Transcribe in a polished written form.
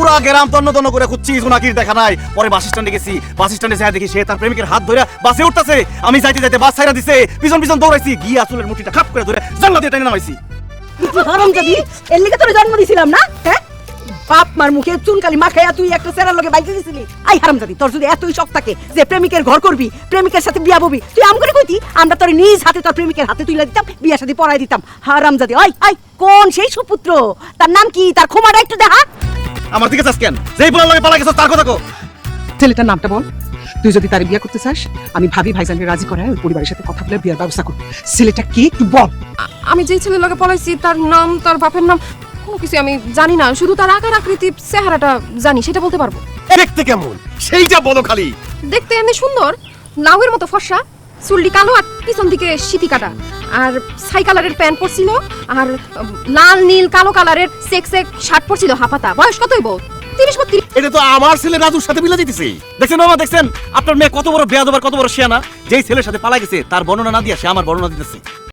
পুরা গ্রাম তন্ন তন্ন করে খুঁজছি, জোনাকির দেখা নাই। পরে বাস স্ট্যান্ডে গেছি, বাস স্ট্যান্ডে যাই দেখি সে তার প্রেমিকের হাত ধরে বাসে উঠতেছে। আমি যাইতে যাইতে বাস ছাইরা দিছে, পিছন পিছন দৌড়াইছি, গিয়ে আসলের মুঠিটা খাপ করে ধরে জানলা দিয়ে টেনে নামাইছি। হারামজাদি, এর লিগে তোরে জন্ম দিছিলাম না? হ্যাঁ, বাপ মার মুখে চুনকালি মাখাইয়া তুই একটা সেরার লগে বাইকে গেছিলি। আই হারামজাদি, তোর যদি এতই শখ থাকে যে প্রেমিকের ঘর করবি, প্রেমিকের সাথে বিয়া ববি, তুই আম করে কইতি আমরা তোর নিজ হাতে তোর প্রেমিকের হাতে তুইলা দিতাম, বিয়া শাদী পড়াই দিতাম। হারামজাদি, আই আই কোন সেই সুপুত্র? তার নাম কি? তার ক্ষমাটা একটু দেখা। আমার দিকে চাস কেন? যেই বলার লগে পালা গেছ তার কথা কো। ছেলেটার নামটা বল। তুই যদি তার বিয়ে করতে চাস, আমি ভাবি ভাইজানকে রাজি করায় ওই পরিবারের সাথে কথা বলে বিয়ের ব্যবস্থা করব। ছেলেটা কি একটু বল। আমি যেই ছেলের লগে পলাইছি তার নাম, তার বাপের নাম কোনো কিছু আমি জানি না, শুধু তার আকার আকৃতি চেহারাটা জানি, সেটা বলতে পারবো। দেখতে কেমন সেইটা বলো খালি। দেখতে এমনি সুন্দর, লাউয়ের মতো ফর্সা, চুলটি কালো আর পিছন দিকে সিটি কাটা, আর ছাই কালারের প্যান্ট পরছিল, আর লাল নীল কালো কালারের চেক চেক শার্ট পরছিল হাফাতা। বয়স কত হইব? 30-32। এটা তো আমার ছেলে রাজুর সাথে মিলে যেতেছে। দেখছেন মামা, দেখছেন আপনার মেয়ে কত বড় বেয়াদব আর কত বড় শিয়ানা। যেই ছেলের সাথে পালা গেছে তার বর্ণনা না দিয়া সে আমার বর্ণনা দিতেছে।